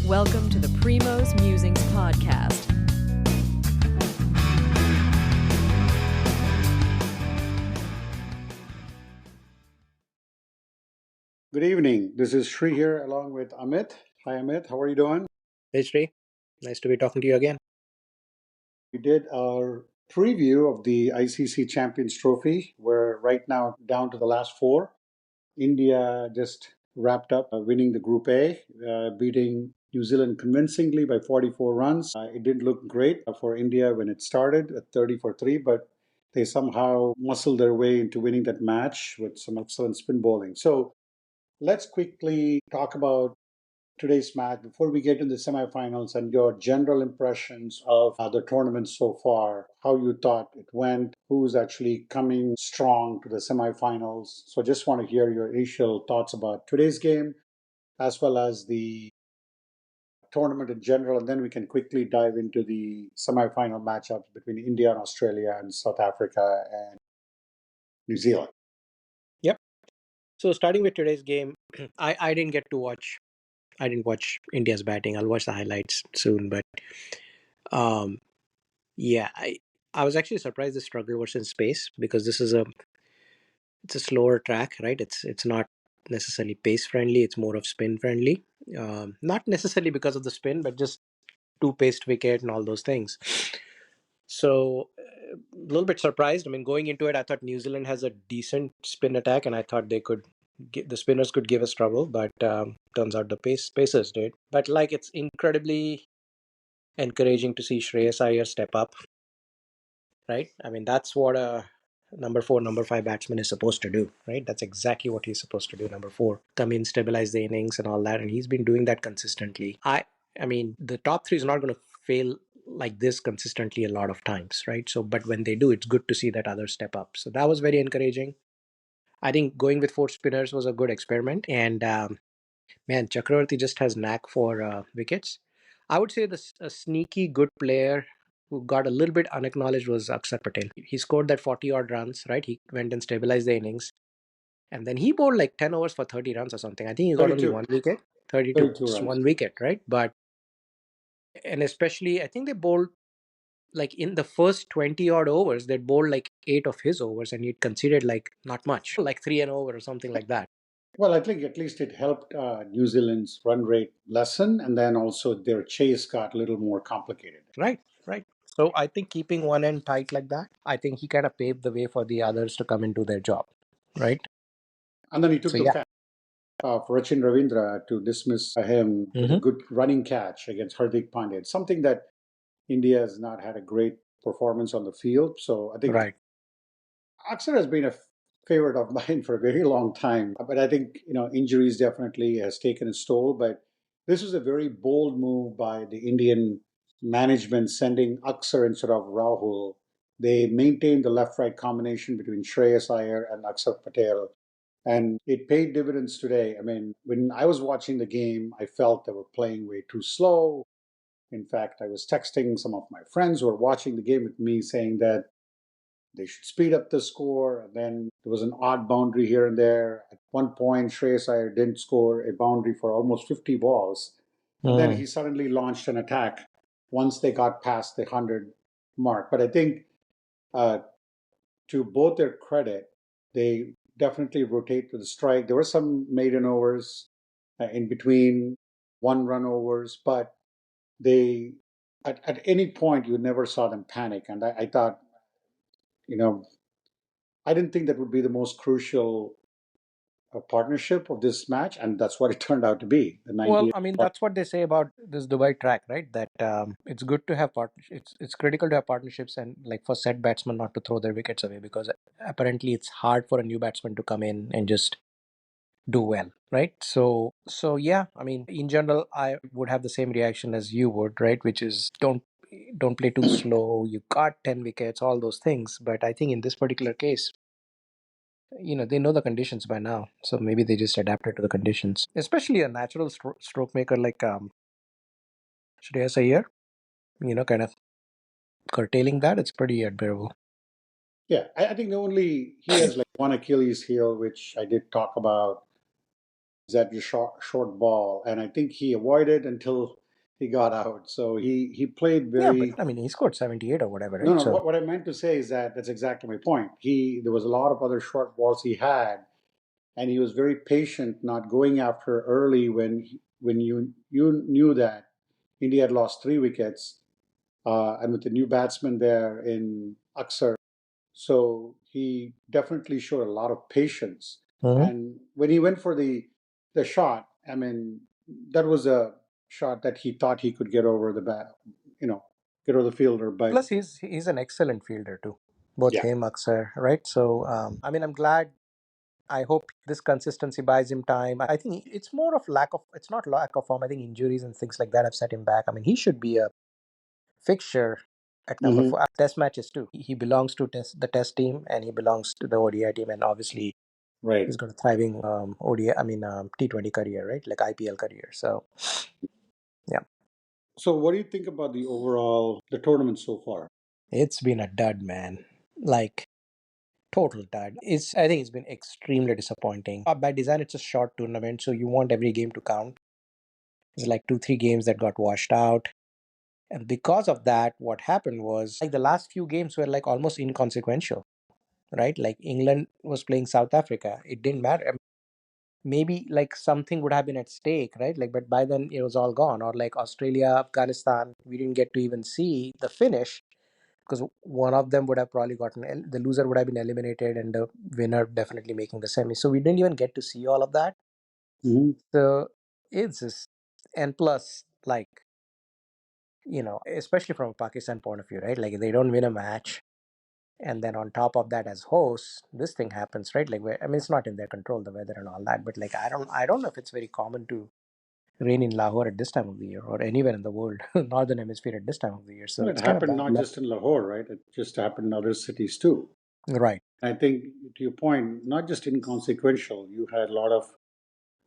Welcome to the Primo's Musings podcast. Good evening. This is Shri here along with Amit. Hi, Amit. How are you doing? Hey Sri, nice to be talking to you again. We did our preview of the ICC Champions Trophy. We're right now down to the last four. India just wrapped up winning the Group A, beating New Zealand convincingly by 44 runs. It didn't look great for India when it started at 30 for 3, but they somehow muscled their way into winning that match with some excellent spin bowling. So let's quickly talk about today's match before we get into the semifinals and your general impressions of the tournament so far, how you thought it went, who's actually coming strong to the semifinals. So just want to hear your initial thoughts about today's game as well as the tournament in general, and then we can quickly dive into the semifinal matchups between India and Australia and South Africa and New Zealand. Yep. So starting with today's game, I didn't get to watch. I didn't watch India's batting. I'll watch the highlights soon. But um, yeah, I was actually surprised the struggle was in space because it's a slower track, right? It's not necessarily pace friendly. It's more of spin friendly. Not necessarily because of the spin, but just two paced wicket and all those things. So a little bit surprised. I mean, going into it, I thought New Zealand has a decent spin attack, and I thought the spinners could give us trouble. But turns out the pacers did. But like, it's incredibly encouraging to see Shreyas Iyer step up. Right? I mean, that's what a number 4, number 5 batsman is supposed to do. Right? That's exactly what he's supposed to do. Number 4, come in, stabilize the innings, and all that. And he's been doing that consistently. I mean, the top 3 is not going to fail like this consistently a lot of times, right? So, but when they do, it's good to see that others step up. So that was very encouraging. I think going with 4 spinners was a good experiment. And man, Chakravarti just has knack for wickets. I would say a sneaky good player who got a little bit unacknowledged was Akshar Patel. He scored that 40 odd runs, right? He went and stabilized the innings. And then he bowled like 10 overs for 30 runs or something. I think he got only 32. 1 wicket, 32, 32 just runs. 1 wicket, right? But, and especially, I think they bowled like in the first 20 odd overs, they'd bowled like 8 of his overs and he'd conceded like not much, like 3 an over or something like that. Well, I think at least it helped New Zealand's run rate lessen, and then also their chase got a little more complicated. Right, right. So I think keeping one end tight like that, I think he kind of paved the way for the others to come and do their job, right? And then he So took the yeah. fan for Rachin Ravindra to dismiss him with a good running catch against Hardik Pandya. It's something that India has not had a great performance on the field. So I think Right. Akshar has been a favorite of mine for a very long time. But I think, injuries definitely has taken its toll. But this was a very bold move by the Indian management sending Akshar instead of Rahul. They maintained the left-right combination between Shreyas Iyer and Akshar Patel. And it paid dividends today. I mean, when I was watching the game, I felt they were playing way too slow. In fact, I was texting some of my friends who were watching the game with me saying that they should speed up the score. And then there was an odd boundary here and there. At one point, Shreyas Iyer didn't score a boundary for almost 50 balls. And then he suddenly launched an attack once they got past the 100 mark. But I think uh, to both their credit, they definitely rotate to the strike. There were some maiden overs in between, one run overs, but they at any point you never saw them panic. And I thought, you know, I didn't think that would be the most crucial partnership of this match, and that's what it turned out to be. The Well, 98. I mean, that's what they say about this Dubai track, right? That it's good to have partnerships. It's critical to have partnerships and like for set batsmen not to throw their wickets away because apparently it's hard for a new batsman to come in and just do well, right? So yeah, I mean, in general, I would have the same reaction as you would, right? Which is don't play too slow. You got 10 wickets, all those things. But I think in this particular case, they know the conditions by now, so maybe they just adapted to the conditions. Especially a natural stroke maker like Shreyas Iyer, kind of curtailing that. It's pretty admirable. Yeah, I think he has like one Achilles heel, which I did talk about that short ball, and I think he avoided until he got out. So he played Yeah, but very. I mean, he scored 78 or whatever, No, right? no. So, What I meant to say is that that's exactly my point. There was a lot of other short balls he had, and he was very patient, not going after early when you knew that India had lost 3 wickets, and with the new batsman there in Aksar, so he definitely showed a lot of patience. Mhm. And when he went for the shot, I mean, that was a shot that he thought he could get over the bat, you know, get over the fielder. But Plus he's an excellent fielder too. Both yeah, him, Aksar, right? So, I mean, I'm glad. I hope this consistency buys him time. I think it's more of lack of. It's not lack of form. I think injuries and things like that have set him back. I mean, he should be a fixture at number hmm 4. Test matches too. He belongs to the test team and he belongs to the ODI team, and obviously right. he's got a thriving ODI. I mean, T20 career, right? Like IPL career. So yeah, So, what do you think about the tournament so far? it's been a dud, man. Like total dud. I think it's been extremely disappointing. By design, it's a short tournament, so you want every game to count. There's like 2-3 games that got washed out. And because of that, what happened was like the last few games were like almost inconsequential, right? Like England was playing South Africa. It didn't matter. Maybe like something would have been at stake, right? Like, but by then it was all gone. Or like Australia, Afghanistan, we didn't get to even see the finish because one of them would have probably the loser would have been eliminated and the winner definitely making the semi. So we didn't even get to see all of that. hmm So it's just, and plus, like, especially from a Pakistan point of view, right? Like they don't win a match, and then on top of that, as hosts, this thing happens, right? Like, I mean, it's not in their control, the weather and all that, but like, I don't know if it's very common to rain in Lahore at this time of the year or anywhere in the world, northern hemisphere at this time of the year. So Well, it it's kind of happened bad not luck, just in Lahore, right? It just happened in other cities too. right? I think, to your point, not just inconsequential. You had a lot of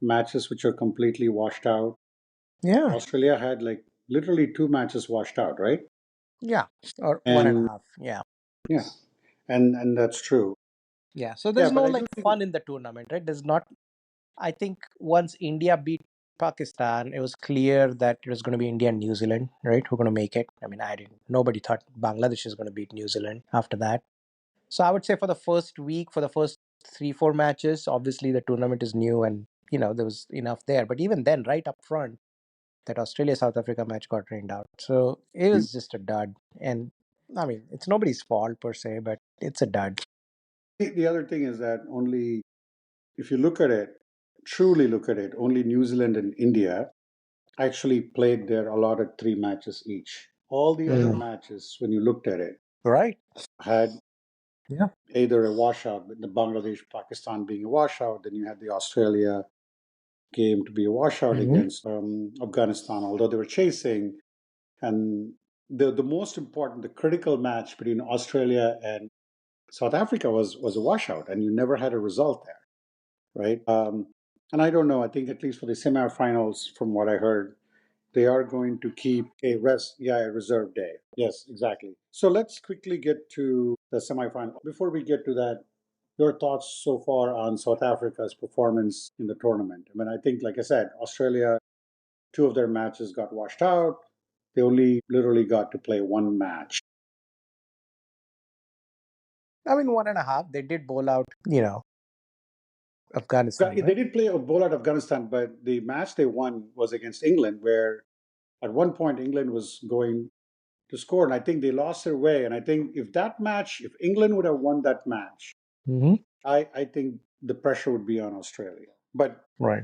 matches which are completely washed out. Yeah, Australia had like literally 2 matches washed out, right? yeah, or one and a And half, yeah, yeah, and that's true. yeah. So Yeah, there's no but I like do think. fun in the tournament, right? There's not. I think once India beat Pakistan, it was clear that it was going to be India and New Zealand, right? Who are going to make it. I mean, I didn't. Nobody thought Bangladesh is going to beat New Zealand after that. So I would say for the first week, for the first 3-4 matches, obviously the tournament is new and there was enough there. But even then, right up front, that Australia South Africa match got rained out. So it was just a dud. And I mean, it's nobody's fault per se, but it's a dud. The other thing is that only if you look at it, truly look at it, only New Zealand and India actually played their allotted 3 matches each. All the other Mm. matches, when you looked at it, Right? had Yeah. either a washout, with the Bangladesh, Pakistan being a washout, then you had the Australia game to be a washout Hmm. against Afghanistan, although they were chasing. And the most important, the critical match between Australia and South Africa was a washout, and you never had a result there, right? And I don't know. I think at least for the semifinals, from what I heard, they are going to keep a reserve day. Yes, exactly. So let's quickly get to the semifinal. Before we get to that, your thoughts so far on South Africa's performance in the tournament? I mean, I think, like I said, Australia, 2 of their matches got washed out. They only literally got to play 1 match. I mean, one and a half. They did bowl out, Afghanistan, They right? did play a bowl out Afghanistan, but the match they won was against England, where at one point England was going to score, and I think they lost their way. And I think if England would have won that match, Hmm. I think the pressure would be on Australia. But Right.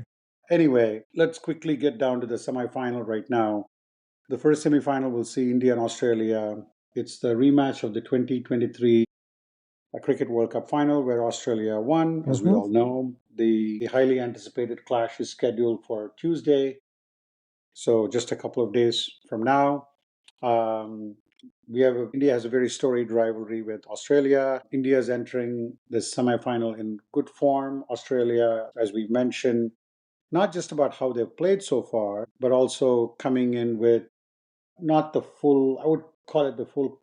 anyway, let's quickly get down to the semifinal right now. The first semifinal will see India and Australia. It's the rematch of the 2023 Cricket World Cup final where Australia won, as we Hmm. all know. The highly anticipated clash is scheduled for Tuesday, so just a couple of days from now. Um, India has a very storied rivalry with Australia. India is entering this semifinal in good form. Australia, as we mentioned, not just about how they've played so far, but also coming in with not the full, I would call it the full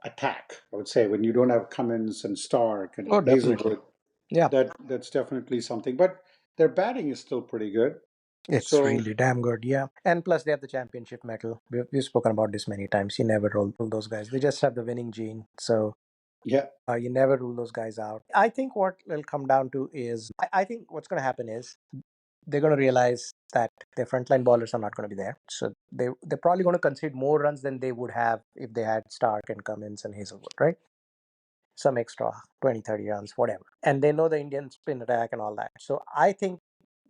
attack. I would say when you don't have Cummins and Stark and Oh, definitely. Hazlewood, Yeah. that's definitely something. But Their batting is still pretty good. It's So really damn good, yeah. And plus, they have the championship medal. We've spoken about this many times. You never roll those guys. They just have the winning gene. So yeah. you never rule those guys out. I think what it'll come down to is I think what's going to happen is they're going to realize that their frontline bowlers are not going to be there. So they're probably going to concede more runs than they would have if they had Stark and Cummins and Hazelwood, right? Some extra 20, 30 runs, whatever. And they know the Indian spin attack and all that. So I think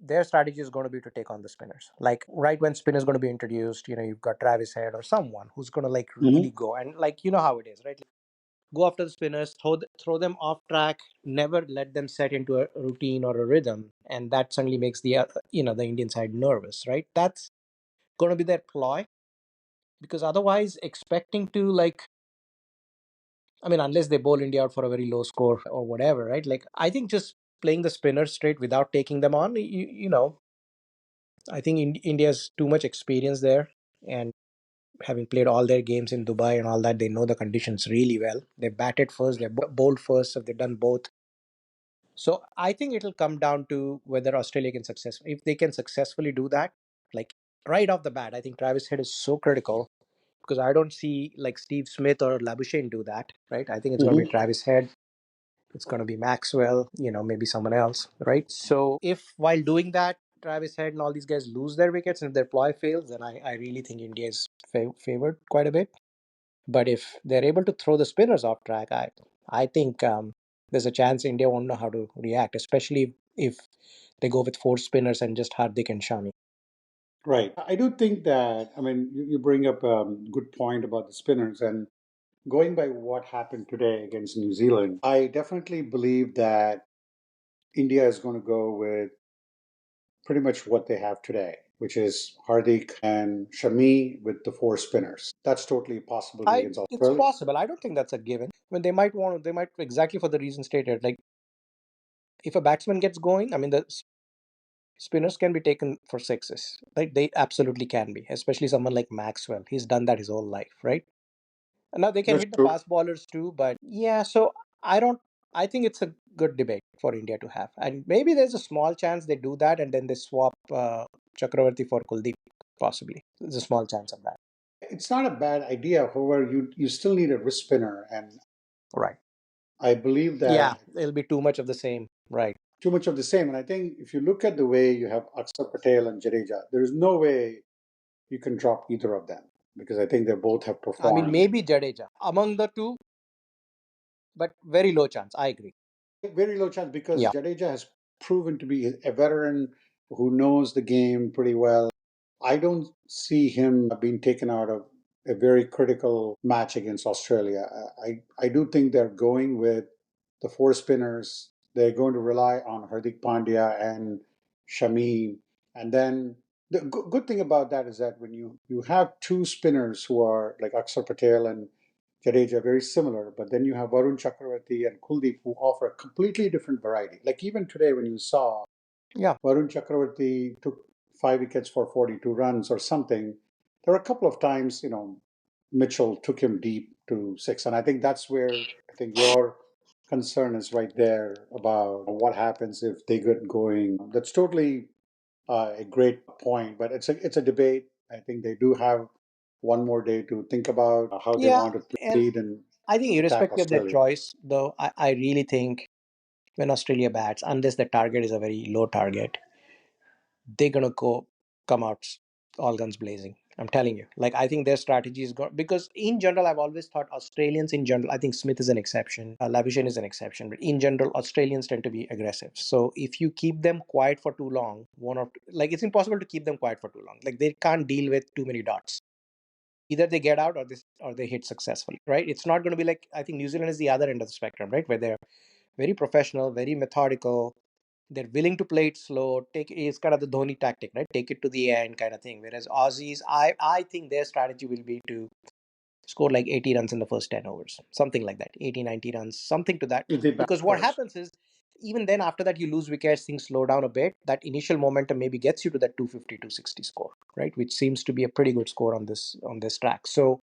their strategy is going to be to take on the spinners. Like right when spin is going to be introduced, you've got Travis Head or someone who's going to like really go. And like, you know how it is, right? Go after the spinners, throw them off track, never let them set into a routine or a rhythm. And that suddenly makes the Indian side nervous, right? That's going to be their ploy because otherwise expecting to like, I mean, unless they bowl India out for a very low score or whatever, right? Like, I think just playing the spinners straight without taking them on, I think India's too much experience there. And having played all their games in Dubai and all that, they know the conditions really well. They batted first, they bowled first, so they've done both. So I think it'll come down to whether Australia can if they can successfully do that, like right off the bat. I think Travis Head is so critical because I don't see like Steve Smith or Labuschagne do that, right? I think it's going to be Hmm. Travis Head. It's going to be Maxwell, maybe someone else, right? So if while doing that, Travis Head and all these guys lose their wickets and if their ploy fails, then I really think India is favored quite a bit. But if they're able to throw the spinners off track, I think there's a chance India won't know how to react, especially if they go with four spinners and just Hardik and Shami. Right. I do think that, I mean, you bring up a good point about the spinners. And going by what happened today against New Zealand, I definitely believe that India is going to go with pretty much what they have today, which is Hardik and Shami with the four spinners. That's totally a possibility against It's Australia. possible. I don't think that's a given. I mean, they might exactly for the reason stated. Like if a batsman gets going, I mean, the spinners can be taken for sixes. Like they absolutely can be, especially someone like Maxwell. He's done that his whole life, right? And now they can That's hit the true. fast bowlers too, but yeah. So I don't. I think it's a good debate for India to have, and maybe there's a small chance they do that, and then they swap Chakravarti for Kuldeep, possibly. There's a small chance of that. It's not a bad idea. However, you still need a wrist spinner. And Right. I believe Yeah, that it'll be too much of the same. Right. too much of the same. And I think if you look at the way you have Akshar Patel and Jadeja, there is no way you can drop either of them because I think they both have I mean, performed. maybe Jadeja among the two, but very low chance. I agree. Very low chance because Yeah. Jadeja has proven to be a veteran who knows the game pretty well. I don't see him being taken out of a very critical match against Australia. I do think they're going with the four spinners. They're going to rely on Hardik Pandya and Shami. And then the good thing about that is that when you have two spinners who are like Akshar Patel and Jadeja, very similar, but then you have Varun Chakravarti and Kuldeep who offer a completely different variety. Like even today, when you saw Yeah. Varun Chakravarti took 5 wickets for 42 runs or something, there were a couple of times, Mitchell took him deep to six. And I think that's where I think your concern is right there about what happens if they get going. That's totally a great point, but it's a debate. I think they do have one more day to think about how they Yeah. want to And proceed and I think, attack irrespective of their Australia. choice, though, I really think when Australia bats, unless the target is a very low target, they're gonna come out all guns blazing. I'm telling you. Like I think their strategy is going because in general, I've always thought Australians in general. I think Smith is an exception. Labuschagne is an exception, but in general, Australians tend to be aggressive. So if you keep them quiet for too long, one or two, like it's impossible to keep them quiet for too long. Like they can't deal with too many dots. Either they get out or they hit successfully, right? It's not going to be like I think New Zealand is the other end of the spectrum, right? Where they're very professional, very methodical, they're willing to play it slow. Take it's kind of the Dhoni tactic, right? Take it to the end kind of thing. Whereas Aussies, I think their strategy will be to score like 80 runs in the first 10 overs, something like that, 80, 90 runs, something to that. If they bat Because what first. happens is, even then, after that, you lose wickets, things slow down a bit. That initial momentum maybe gets you to that 250, 260 score, right? Which seems to be a pretty good score on this track. So,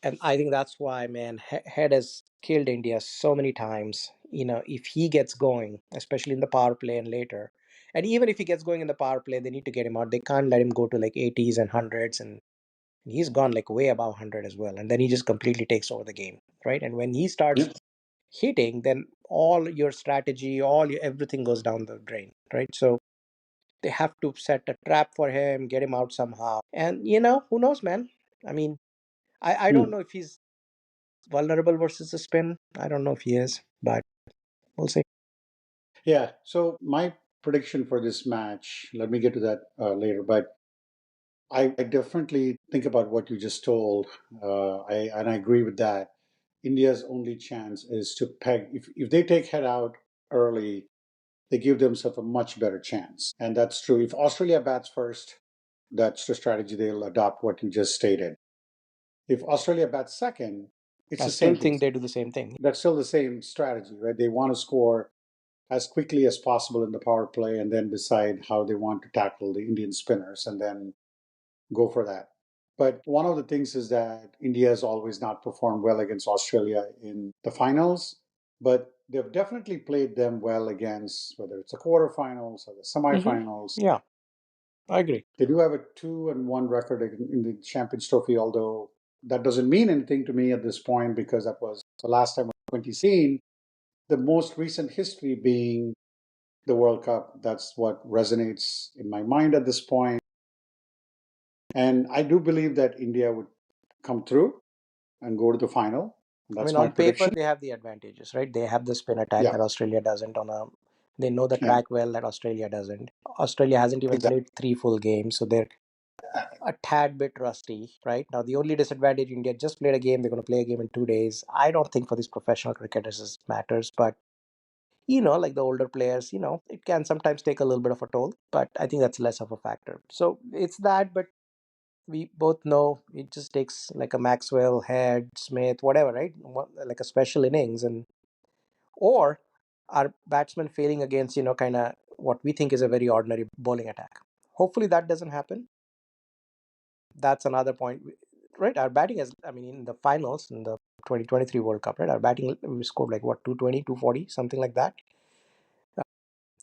and I think that's why, man, Head has killed India so many times. If he gets going, especially in the power play and later, And even if he gets going in the power play, they need to get him out. They can't let him go to like 80s and hundreds, and he's gone like way above 100 as well. And then he just completely takes over the game, right? And when he starts Yeah. hitting, then all your strategy, everything goes down the drain, right? So they have to set a trap for him, get him out somehow. And who knows, man? I mean, I don't Hmm. know if he's vulnerable versus the spin. I don't know if he is, but we'll see. Yeah. So my prediction for this match, let me get to that later, but I definitely think about what you just told. And I agree with that. India's only chance is to peg. If they take head out early, they give themselves a much better chance. And that's true. If Australia bats first, that's the strategy they'll adopt, what you just stated. If Australia bats second, it's I the still same thing. think they do the same thing. That's still the same strategy, right? They want to score as quickly as possible in the power play and then decide how they want to tackle the Indian spinners and then go for that. But one of the things is that India has always not performed well against Australia in the finals, but they've definitely played them well against whether it's the quarterfinals or the semifinals. Yeah, I agree. They do have a 2-1 record in the Champions Trophy, although that doesn't mean anything to me at this point because that was the last time in 2016. The most recent history being the World Cup. That's what resonates in my mind at this point. And I do believe that India would come through and go to the final. I That's mean, my on paper, prediction. they have the advantages, right? They have the spin attack Yeah, that Australia doesn't they know the yeah, track well that Australia doesn't. Australia hasn't even exactly. played three full games, so they're a tad bit rusty, right? Now, the only disadvantage, India just played a game. They're going to play a game in 2 days. I don't think for these professional cricketers this matters, but like the older players, it can sometimes take a little bit of a toll, but I think that's less of a factor. So it's that, but we both know it just takes like a Maxwell, Head, Smith, whatever, right? Like a special innings, and or our batsmen failing against, kind of what we think is a very ordinary bowling attack. Hopefully that doesn't happen. That's another point, right? Our batting is, I mean, in the finals, in the 2023 World Cup, right? Our batting, we scored like what, 220, 240, something like that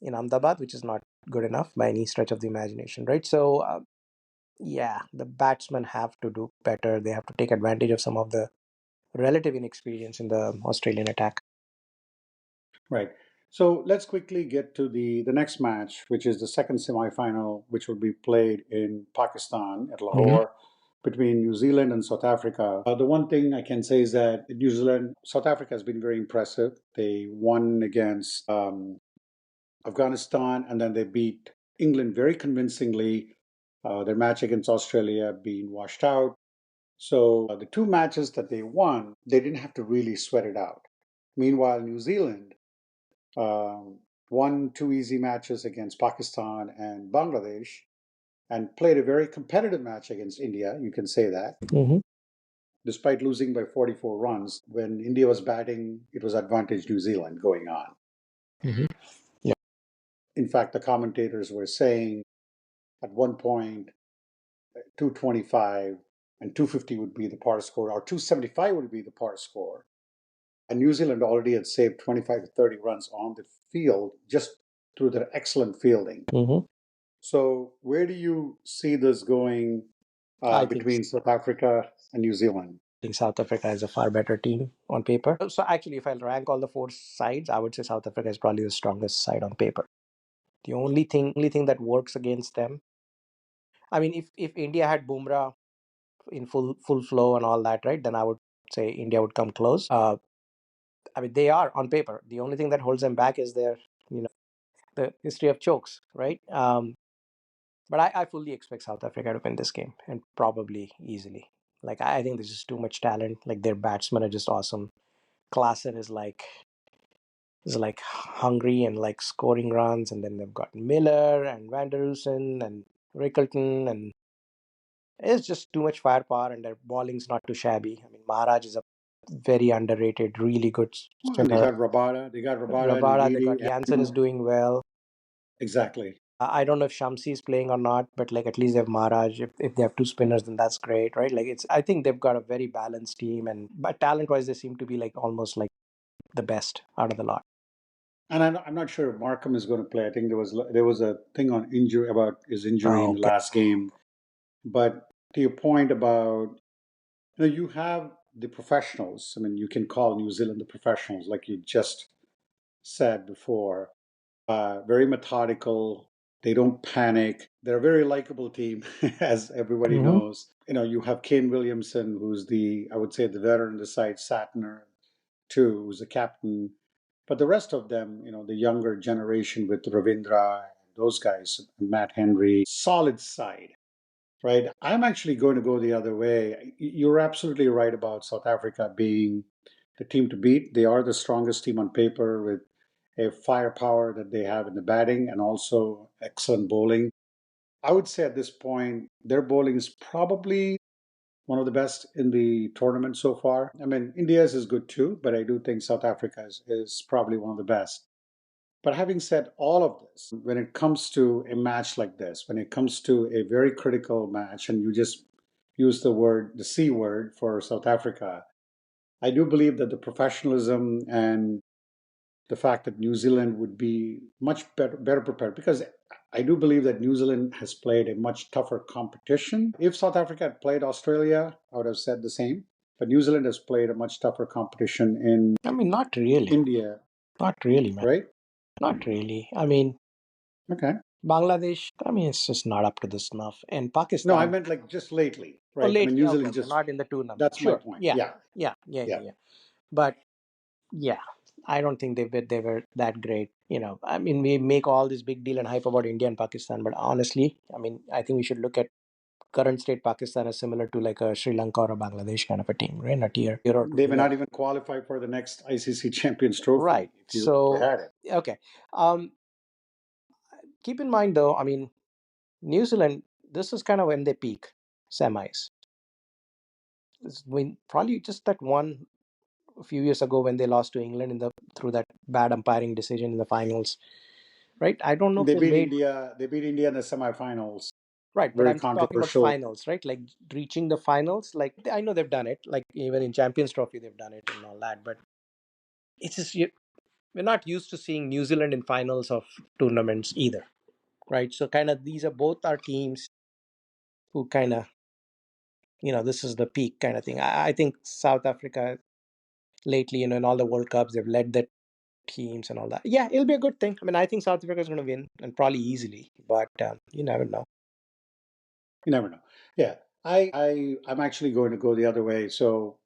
in Ahmedabad, which is not good enough by any stretch of the imagination, right? So, yeah, the batsmen have to do better. They have to take advantage of some of the relative inexperience in the Australian attack. Right. So let's quickly get to the next match, which is the second semifinal, which will be played in Pakistan at Lahore between New Zealand and South Africa. The one thing I can say is that New Zealand, South Africa has been very impressive. They won against Afghanistan and then they beat England very convincingly. Their match against Australia being washed out. So the two matches that they won, they didn't have to really sweat it out. Meanwhile, New Zealand won two easy matches against Pakistan and Bangladesh and played a very competitive match against India. You can say that. Mm-hmm. Despite losing by 44 runs, when India was batting, it was advantage New Zealand going on. Mm-hmm. Yeah. In fact, the commentators were saying at one point 225 and 250 would be the par score, or 275 would be the par score. And New Zealand already had saved 25 to 30 runs on the field just through their excellent fielding. Mm-hmm. So, where do you see this going I think between South Africa and New Zealand? South Africa is a far better team on paper. So actually, if I rank all the four sides, I would say South Africa is probably the strongest side on paper. The only thing that works against them, I mean, if India had Bumrah in full flow and all that, right, then I would say India would come close. I mean, they are on paper. The only thing that holds them back is their, the history of chokes, right? But I fully expect South Africa to win this game and probably easily. Like I think there's just too much talent. Like their batsmen are just awesome. Klassen is like hungry and like scoring runs, and then they've got Miller and Van der Hoosen and Rickleton, and it's just too much firepower, and their bowling's not too shabby. I mean, Maharaj is a very underrated, really good Well, and spinner. They got Rabada, Rabada, they got Nagidi, Jansen is doing well. exactly. I don't know if Shamsi is playing or not, but like at least they have Maharaj. If they have two spinners, then that's great, right? Like I think they've got a very balanced team, and but talent wise, they seem to be like almost like the best out of the lot. And I'm not sure if Markham is going to play. I think there was a thing on injury about his injury Oh, in the okay. last game. But to your point about, you have the professionals. I mean, you can call New Zealand the professionals, like you just said before. Very methodical. They don't panic. They're a very likable team, as everybody Hmm. knows. You have Kane Williamson, who's I would say, the veteran on the side, Satner, too, who's the captain. But the rest of them, the younger generation with Ravindra, those guys, Matt Henry, solid side, right? I'm actually going to go the other way. You're absolutely right about South Africa being the team to beat. They are the strongest team on paper with a firepower that they have in the batting and also excellent bowling. I would say at this point, their bowling is probably one of the best in the tournament so far. I mean, India's is good too, but I do think South Africa is probably one of the best. But having said all of this, when it comes to a match like this, when it comes to a very critical match, and you just use the C word for South Africa, I do believe that the professionalism and the fact that New Zealand would be much better prepared, because I do believe that New Zealand has played a much tougher competition. If South Africa had played Australia, I would have said the same. But New Zealand has played a much tougher competition in I mean, not really. India, Not really, man. right? Not really. I mean, Okay. Bangladesh, I mean, it's just not up to the snuff. And No, I Pakistan, meant like just lately, oh, right? I mean, lately, New okay, Zealand okay, just, not in the tournament. that's my Sure. point. Yeah, Yeah. yeah, yeah, Yeah. yeah, yeah. But yeah, I don't think they were that great. I mean, we make all this big deal and hype about India and Pakistan, but honestly, I mean, I think we should look at current state Pakistan as similar to like a Sri Lanka or a Bangladesh kind of a team, right? In a tier or two They may below. not even qualify for the next ICC Champions Trophy Right. if they So, had it. okay. Um, Keep in mind though, I mean, New Zealand, this is kind of when they peak semis. When probably just that one a few years ago when they lost to England through that bad umpiring decision in the finals, right? I don't know if They they beat made India. They beat India in the semifinals. right, but Very I'm talking about controversial. finals, right? Like reaching the finals. Like I know they've done it, like even in Champions Trophy they've done it and all that, but it's just we're not used to seeing New Zealand in finals of tournaments either, right? So kind of these are both our teams who kind of this is the peak kind of thing. I think South Africa lately, in all the World Cups, they've led the teams and all that. Yeah, it'll be a good thing. I mean, I think South Africa is going to win and probably easily, but you never know. You never know. Yeah, I'm actually going to go the other way. So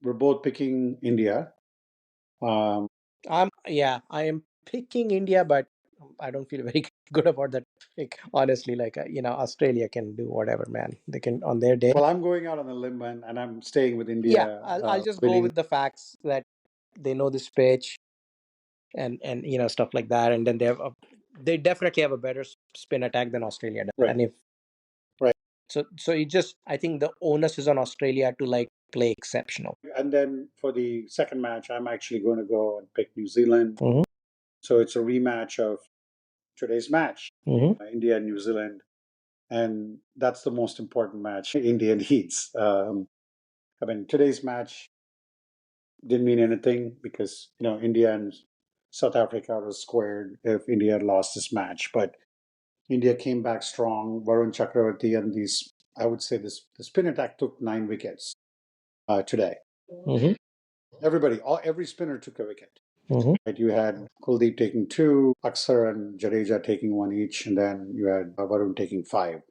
we're both picking India. Um, I am picking India, but I don't feel very good about that pick. Honestly, like Australia can do whatever, man. They can on their day. well, I'm going out on a limb and I'm staying with Yeah, India I'll just go winning. with the facts that they know this pitch and stuff like that, and then they definitely have a better spin attack than Australia does. Right, And if right. so, it just I think the onus is on Australia to like play exceptional. And then for the second match, I'm actually going to go and pick New Zealand. Hmm. So it's a rematch of today's match, Hmm. India and New Zealand. And that's the most important match India needs. I mean, today's match didn't mean anything because, India and South Africa was squared if India had lost this match. But India came back strong. Varun Chakravarti and I would say the spin attack took 9 wickets today. Hmm. Every spinner took a wicket. Hmm. Right? You had Kuldeep taking two, Aksar and Jadeja taking one each, and then you had Varun taking five.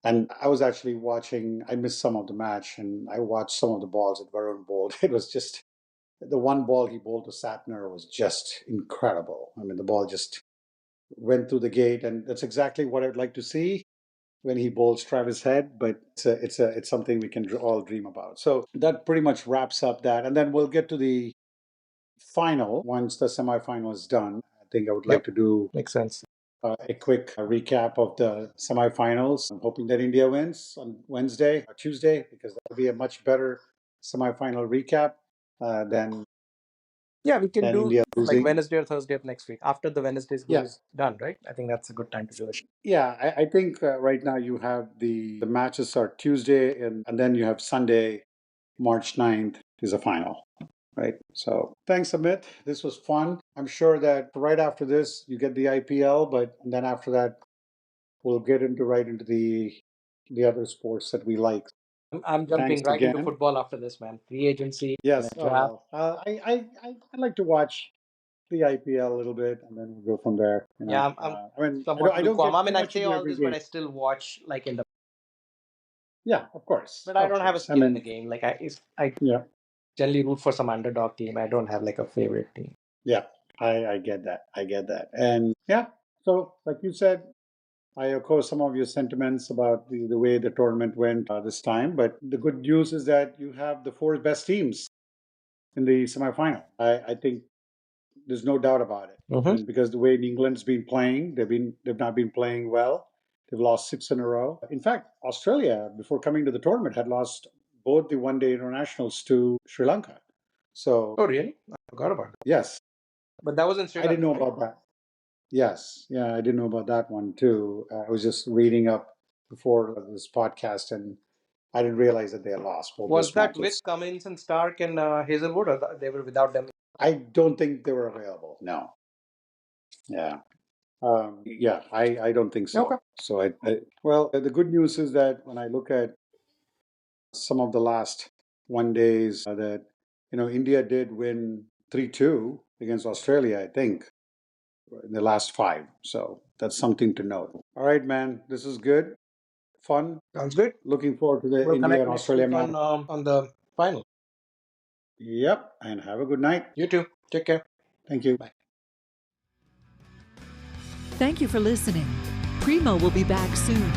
And I was actually watching, I missed some of the match, and I watched some of the balls that Varun bowled. It was just, the one ball he bowled to Satner was just incredible. I mean, the ball just went through the gate, and that's exactly what I'd like to see when he bowls Travis Head. But it's something we can all dream about. So that pretty much wraps up that, and then we'll get to the final once the semifinal is done. I think I would like Yep, to do makes sense. a quick recap of the semifinals. I'm hoping that India wins on Wednesday or Tuesday because that'll be a much better semifinal recap than Yeah, we can do India like losing. Wednesday or Thursday of next week after the Wednesday's game Yeah, is done, right? I think that's a good time to do it. yeah. I think right now you have the matches are Tuesday and then you have Sunday, March 9th is a final, right? So thanks, Amit. This was fun. I'm sure that right after this, you get the IPL, but then after that, we'll get into right into the other sports that we like. I'm Thanks jumping right into again. football after this, man. Free agency, Yes. Oh, draft. well, I like to watch the IPL a little bit, and then we'll go from there. Yeah, I'm I mean, somewhat I don't lukewarm. get I too mean, I much say into all every this, but game. I still watch like in the. Yeah, of course, But I of don't have a course. I skin in the mean, game. Like I yeah, generally root for some underdog team. I don't have like a favorite team. yeah. I get that. I get that. And yeah, so like you said, I echo some of your sentiments about the way the tournament went this time. But the good news is that you have the four best teams in the semifinal. I think there's no doubt about it. I Mm-hmm. mean, because the way England's been playing, they've not been playing well. They've lost 6 in a row. In fact, Australia, before coming to the tournament, had lost both the one-day internationals to Sri Lanka. So Oh, really? I forgot about that. yes, But that was in Sri I didn't Lanka, know right? about that. Yes, yeah, I didn't know about that one too. I was just reading up before this podcast, and I didn't realize that they had lost both Was those that with matches. Cummins and Stark and Hazelwood, or they were without them? I don't think they were available. No. Yeah. Yeah, I don't think Okay. so. So well, the good news is that when I look at some of the last one days, that India did win 3-2 against Australia, I think, in the last five. So that's something to note. All right, man, this is good, fun. Sounds good. Looking forward to the We'll India connect and next Australia week match. on the final. Yep, and have a good night. You too. Take care. Thank you. Bye. Thank you for listening. Primo will be back soon.